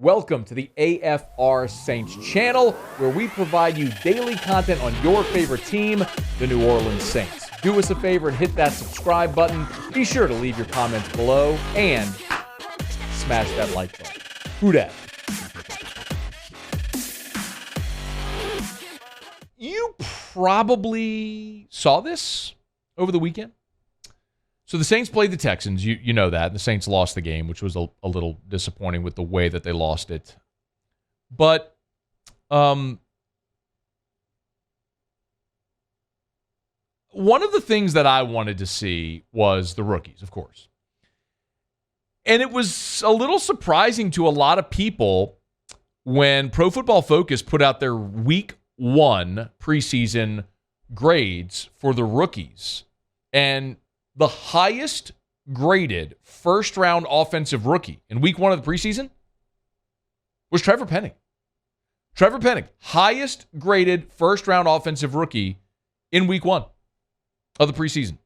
Welcome to the AFR Saints channel, where we provide you daily content on your favorite team, the New Orleans Saints. Do us a favor and hit that subscribe button. Be sure to leave your comments below and smash that like button. Who dat? You probably saw this over the weekend. So the Saints played the Texans. You know that. The Saints lost the game, which was a little disappointing with the way that they lost it. But one of the things that I wanted to see was the rookies, of course. And it was a little surprising to a lot of people when Pro Football Focus put out their Week 1 preseason grades for the rookies. And the highest graded first-round offensive rookie in Week 1 of the preseason was Trevor Penning. Trevor Penning, highest graded first-round offensive rookie in Week 1 of the preseason.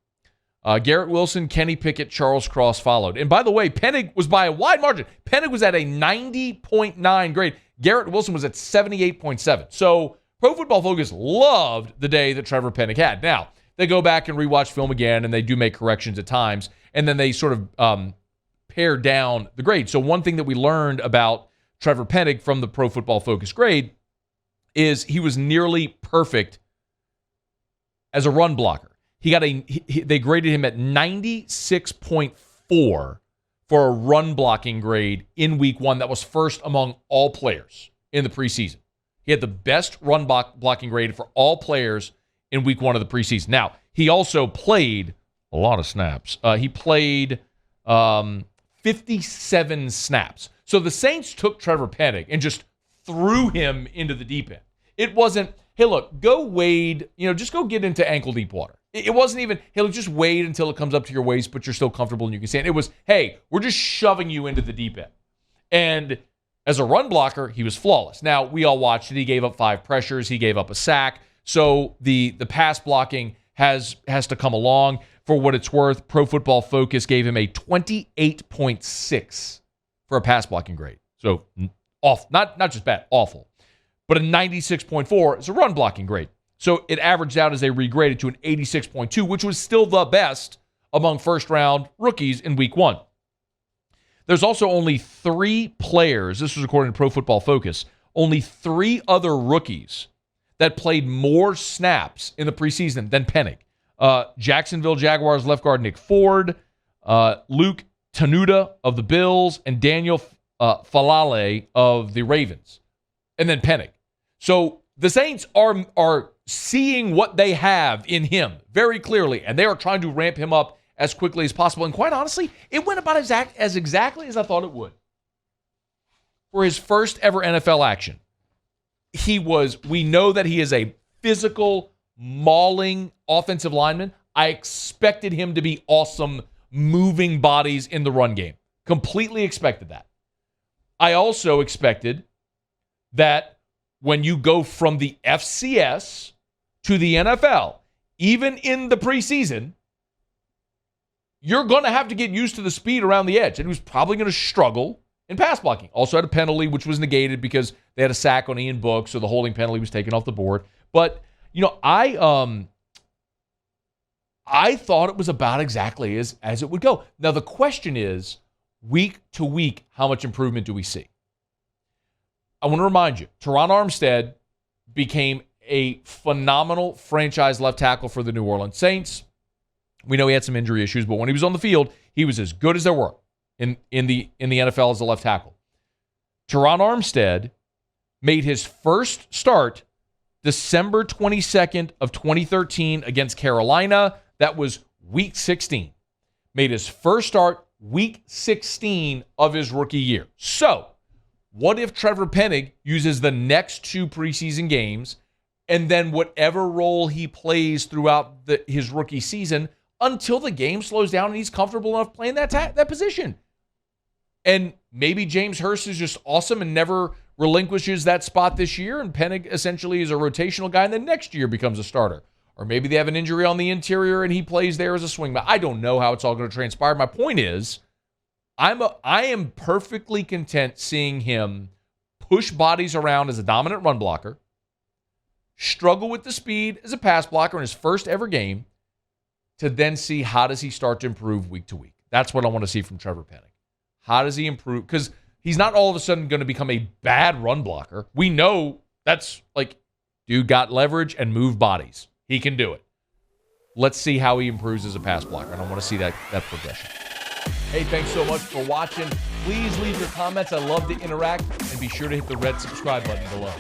Garrett Wilson, Kenny Pickett, Charles Cross followed. And by the way, Penning was by a wide margin. Penning was at a 90.9 grade. Garrett Wilson was at 78.7. So Pro Football Focus loved the day that Trevor Penning had. Now, they go back and rewatch film again, and they do make corrections at times, and then they sort of pare down the grade. So one thing that we learned about Trevor Penning from the Pro Football Focus grade is he was nearly perfect as a run blocker. They graded him at 96.4 for a run blocking grade in Week 1. That was first among all players in the preseason. He had the best run blocking grade for all players in Week 1 of the preseason. Now, he also played a lot of snaps. He played 57 snaps. So the Saints took Trevor Penning and just threw him into the deep end. It wasn't, hey, look, go wade, just go get into ankle-deep water. It wasn't even, hey, look, just wade until it comes up to your waist, but you're still comfortable and you can stand. It was, hey, we're just shoving you into the deep end. And as a run blocker, he was flawless. Now, we all watched it. He gave up 5 pressures. He gave up a sack. So the pass blocking has to come along. For what it's worth, Pro Football Focus gave him a 28.6 for a pass blocking grade. So off, not just bad, awful. But a 96.4 is a run blocking grade. So it averaged out as they regraded to an 86.2, which was still the best among first-round rookies in Week 1. There's also only 3 players, this was according to Pro Football Focus, only 3 other rookies that played more snaps in the preseason than Penning. Jacksonville Jaguars left guard Nick Ford, Luke Tenuta of the Bills, and Daniel Falale of the Ravens. And then Penning. So the Saints are seeing what they have in him very clearly, and they are trying to ramp him up as quickly as possible. And quite honestly, it went about as exactly as I thought it would. For his first ever NFL action, we know that he is a physical, mauling offensive lineman. I expected him to be awesome, moving bodies in the run game. Completely expected that. I also expected that when you go from the FCS to the NFL, even in the preseason, you're going to have to get used to the speed around the edge. And he was probably going to struggle in pass blocking. Also had a penalty, which was negated because they had a sack on Ian Book, so the holding penalty was taken off the board. But, I thought it was about exactly as it would go. Now, the question is, week to week, how much improvement do we see? I want to remind you, Teron Armstead became a phenomenal franchise left tackle for the New Orleans Saints. We know he had some injury issues, but when he was on the field, he was as good as there were in the NFL as a left tackle. Teron Armstead made his first start December 22nd of 2013 against Carolina. That was Week 16. Made his first start Week 16 of his rookie year. So, what if Trevor Penning uses the next 2 preseason games and then whatever role he plays throughout his rookie season until the game slows down and he's comfortable enough playing that position? And maybe James Hurst is just awesome and never relinquishes that spot this year, and Penning essentially is a rotational guy and then next year becomes a starter. Or maybe they have an injury on the interior and he plays there as a swingman. I don't know how it's all going to transpire. My point is, I am perfectly content seeing him push bodies around as a dominant run blocker, struggle with the speed as a pass blocker in his first ever game, to then see how does he start to improve week to week. That's what I want to see from Trevor Penning. How does he improve? Because he's not all of a sudden going to become a bad run blocker. We know that's like, dude got leverage and moved bodies. He can do it. Let's see how he improves as a pass blocker, and I want to see that progression. Hey, thanks so much for watching. Please leave your comments. I love to interact, and be sure to hit the red subscribe button below.